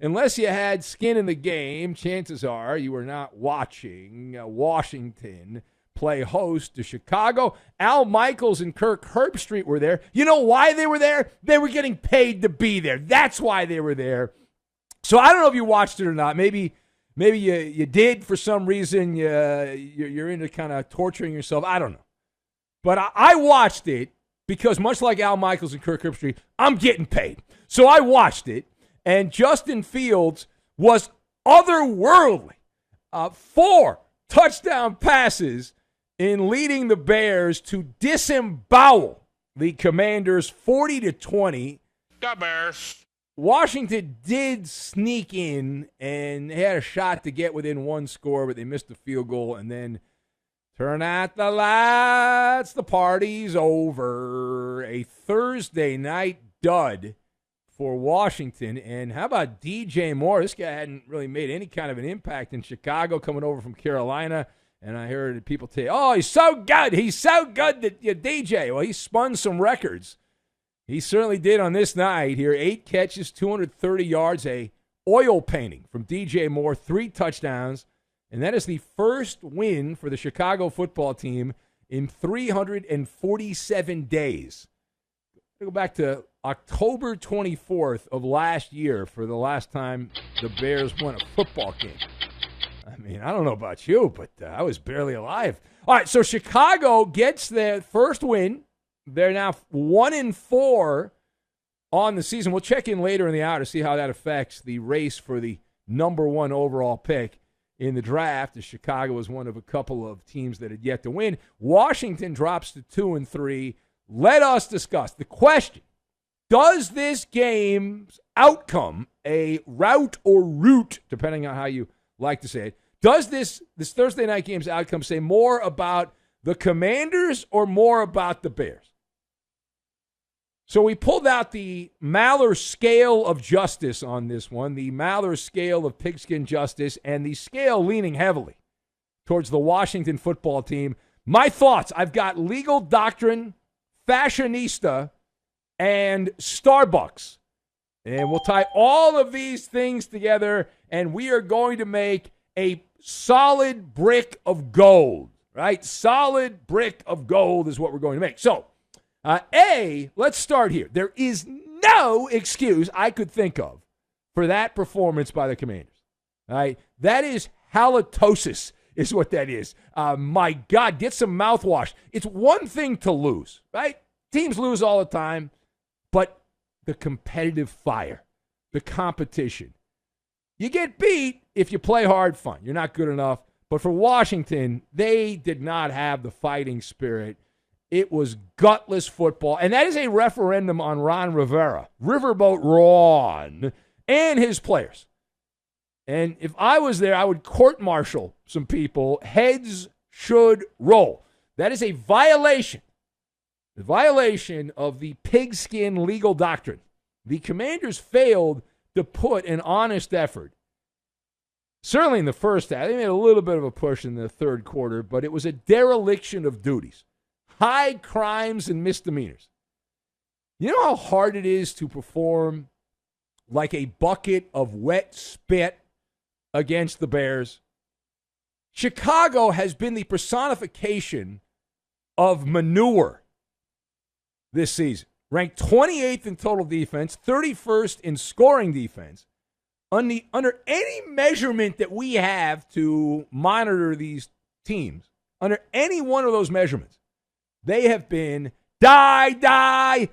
unless you had skin in the game, chances are you were not watching Washington play host to Chicago. Al Michaels and Kirk Herbstreit were there. You know why they were there? They were getting paid to be there. That's why they were there. So I don't know if you watched it or not. Maybe you did for some reason. You're into kind of torturing yourself. I don't know. But I watched it because much like Al Michaels and Kirk Herbstreit, I'm getting paid. So I watched it, and Justin Fields was otherworldly. 4 touchdown passes in leading the Bears to disembowel the Commanders 40-20. The Bears. Washington did sneak in and had a shot to get within 1 score, but they missed the field goal. And then turn out the lights. The party's over. A Thursday night dud for Washington. And how about DJ Moore? This guy hadn't really made any kind of an impact in Chicago, coming over from Carolina. And I heard people say, oh, he's so good. He's so good that DJ. Well, he spun some records. He certainly did on this night here. 8 catches, 230 yards, a oil painting from DJ Moore, 3 touchdowns. And that is the first win for the Chicago football team in 347 days. Go back to October 24th of last year for the last time the Bears won a football game. I mean, I don't know about you, but I was barely alive. All right, so Chicago gets their first win. They're now 1-4 on the season. We'll check in later in the hour to see how that affects the race for the number 1 overall pick in the draft, as Chicago was one of a couple of teams that had yet to win. Washington drops to 2-3. Let us discuss the question. Does this game's outcome, a route or route, depending on how you like to say it, does this Thursday night game's outcome say more about the Commanders or more about the Bears? So we pulled out the Maller scale of justice on this one, the Maller scale of pigskin justice, and the scale leaning heavily towards the Washington football team. My thoughts, I've got legal doctrine, fashionista, and Starbucks. And we'll tie all of these things together, and we are going to make a solid brick of gold, right? Solid brick of gold is what we're going to make. So, let's start here. There is no excuse I could think of for that performance by the Commanders. All right? That is halitosis is what that is. My God, get some mouthwash. It's one thing to lose, right? Teams lose all the time, but the competitive fire, the competition. You get beat if you play hard, fine. You're not good enough. But for Washington, they did not have the fighting spirit. It was gutless football. And that is a referendum on Ron Rivera, Riverboat Ron, and his players. And if I was there, I would court-martial some people. Heads should roll. That is a violation. The violation of the pigskin legal doctrine. The Commanders failed to put an honest effort. Certainly in the first half. They made a little bit of a push in the third quarter, but it was a dereliction of duties. High crimes and misdemeanors. You know how hard it is to perform like a bucket of wet spit against the Bears? Chicago has been the personification of manure this season. Ranked 28th in total defense, 31st in scoring defense. Under any measurement that we have to monitor these teams, under any one of those measurements, they have been diarrhea.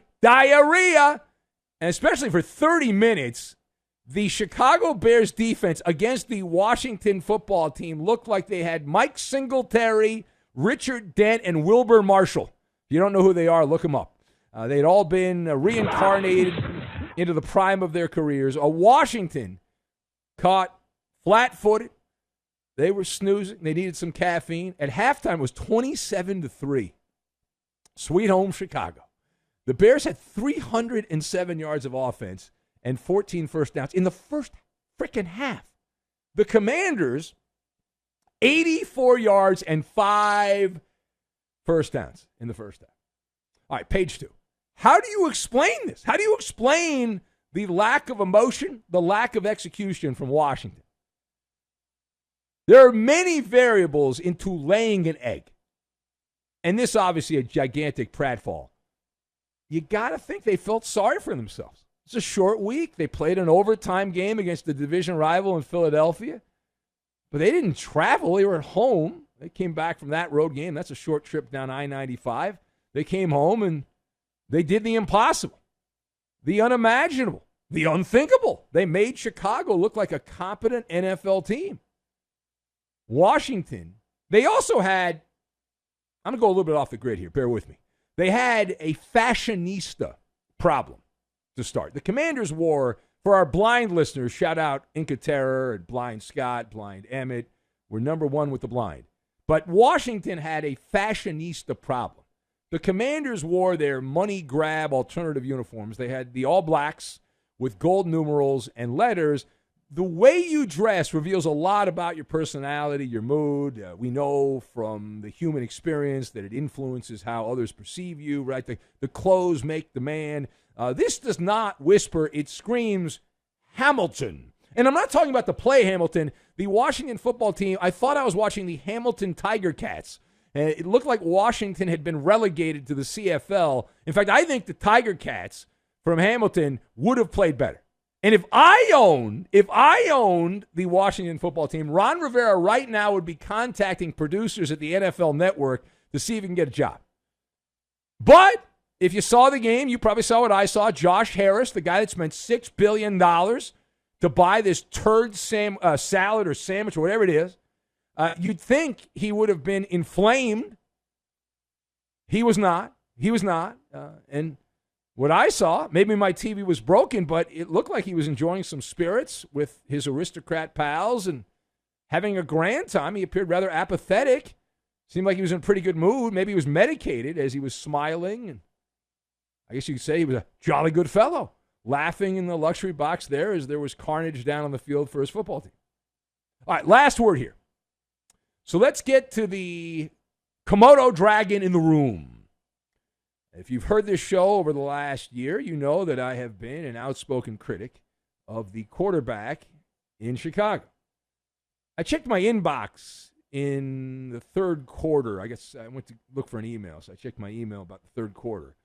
And especially for 30 minutes, the Chicago Bears defense against the Washington football team looked like they had Mike Singletary, Richard Dent, and Wilbur Marshall. If you don't know who they are, look them up. They'd all been reincarnated into the prime of their careers. Washington caught flat-footed. They were snoozing. They needed some caffeine. At halftime, it was 27-3. Sweet home Chicago. The Bears had 307 yards of offense and 14 first downs in the first freaking half. The Commanders, 84 yards and 5 first downs in the first half. All right, page 2. How do you explain this? How do you explain the lack of emotion, the lack of execution from Washington. There are many variables into laying an egg. And this obviously a gigantic pratfall. You got to think they felt sorry for themselves. It's a short week. They played an overtime game against the division rival in Philadelphia. But they didn't travel. They were at home. They came back from that road game. That's a short trip down I-95. They came home and they did the impossible, the unimaginable, the unthinkable. They made Chicago look like a competent NFL team. Washington, they also had, I'm going to go a little bit off the grid here. Bear with me. They had a fashionista problem to start. The Commanders wore, for our blind listeners, shout out Inca Terror and Blind Scott, Blind Emmett. We're number one with the blind. But Washington had a fashionista problem. The Commanders wore their money grab alternative uniforms. They had the all blacks with gold numerals and letters. The way you dress reveals a lot about your personality, your mood. We know from the human experience that it influences how others perceive you, right? The clothes make the man. This does not whisper. It screams Hamilton. And I'm not talking about the play Hamilton. The Washington football team, I thought I was watching the Hamilton Tiger Cats. And it looked like Washington had been relegated to the CFL. In fact, I think the Tiger Cats from Hamilton would have played better. And if I owned the Washington football team, Ron Rivera right now would be contacting producers at the NFL Network to see if he can get a job. But if you saw the game, you probably saw what I saw. Josh Harris, the guy that spent $6 billion to buy this turd salad or sandwich or whatever it is, you'd think he would have been inflamed. He was not. And what I saw, maybe my TV was broken, but it looked like he was enjoying some spirits with his aristocrat pals and having a grand time. He appeared rather apathetic. Seemed like he was in a pretty good mood. Maybe he was medicated as he was smiling. And I guess you could say he was a jolly good fellow, laughing in the luxury box there as there was carnage down on the field for his football team. All right, last word here. So let's get to the Komodo dragon in the room. If you've heard this show over the last year, you know that I have been an outspoken critic of the quarterback in Chicago. I checked my inbox in the third quarter. I guess I went to look for an email, so I checked my email about the third quarter.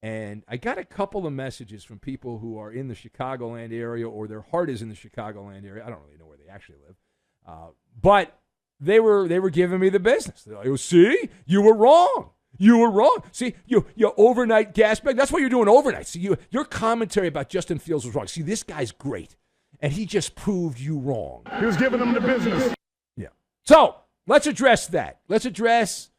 And I got a couple of messages from people who are in the Chicagoland area or their heart is in the Chicagoland area. I don't really know where they actually live. But they were giving me the business. They're like, oh, see, you were wrong. You were wrong. See, you overnight gas bag. That's what you're doing overnight. See, your commentary about Justin Fields was wrong. See, this guy's great, and he just proved you wrong. He was giving them the business. Yeah. So let's address that. Let's address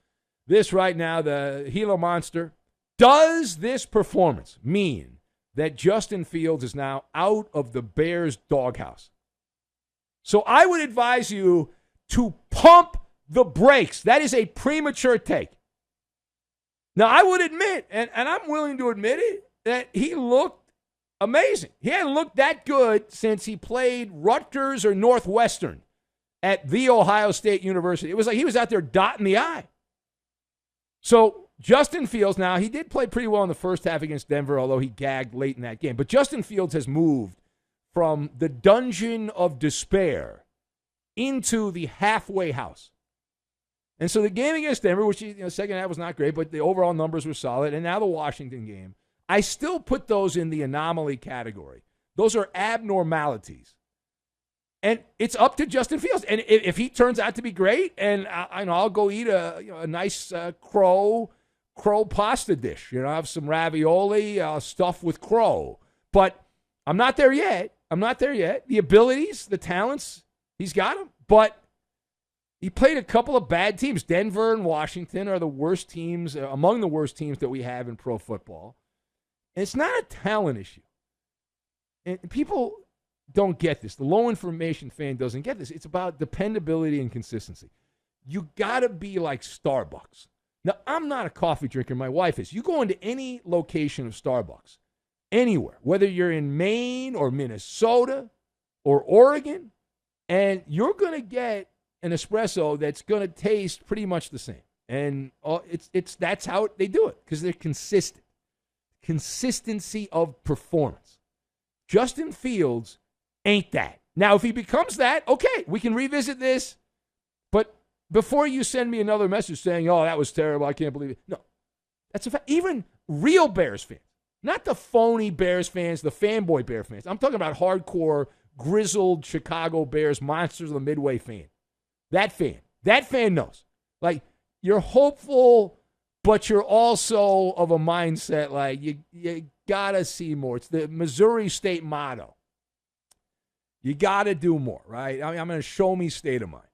this right now, the Gila Monster. Does this performance mean that Justin Fields is now out of the Bears' doghouse? So I would advise you to pump the brakes. That is a premature take. Now, I would admit, and I'm willing to admit it, that he looked amazing. He hadn't looked that good since he played Rutgers or Northwestern at The Ohio State University. It was like he was out there dotting the I. So Justin Fields, now, he did play pretty well in the first half against Denver, although he gagged late in that game. But Justin Fields has moved from the dungeon of despair into the halfway house. And so the game against Denver, which, second half was not great, but the overall numbers were solid, and now the Washington game, I still put those in the anomaly category. Those are abnormalities. And it's up to Justin Fields. And if he turns out to be great, and I'll go eat a nice crow pasta dish. Have some ravioli stuffed with crow. But I'm not there yet. The abilities, the talents, he's got them. But he played a couple of bad teams. Denver and Washington are the worst teams, among the worst teams that we have in pro football. And it's not a talent issue. And people don't get this. The low information fan doesn't get this. It's about dependability and consistency. You got to be like Starbucks. Now, I'm not a coffee drinker. My wife is. You go into any location of Starbucks, anywhere, whether you're in Maine or Minnesota or Oregon, and you're going to get an espresso that's going to taste pretty much the same. And that's how they do it, because they're consistent. Consistency of performance. Justin Fields ain't that. Now, if he becomes that, okay, we can revisit this. But before you send me another message saying, oh, that was terrible, I can't believe it. No, that's a fact. Even real Bears fans, not the phony Bears fans, the fanboy Bear fans. I'm talking about hardcore, grizzled Chicago Bears, monsters of the Midway fan. That fan knows. Like, you're hopeful, but you're also of a mindset like you got to see more. It's the Missouri State motto. You got to do more, right? I mean, I'm going to show me state of mind.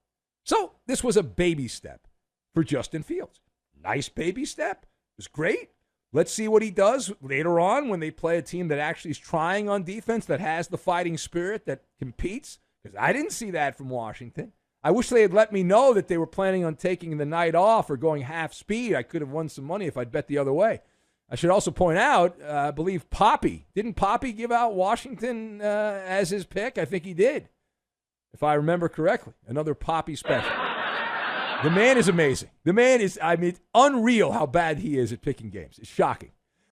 So this was a baby step for Justin Fields. Nice baby step. It was great. Let's see what he does later on when they play a team that actually is trying on defense, that has the fighting spirit, that competes. Because I didn't see that from Washington. I wish they had let me know that they were planning on taking the night off or going half speed. I could have won some money if I'd bet the other way. I should also point out, I believe didn't Poppy give out Washington as his pick? I think he did, if I remember correctly. Another Poppy special. The man is amazing. The man is, it's unreal how bad he is at picking games. It's shocking.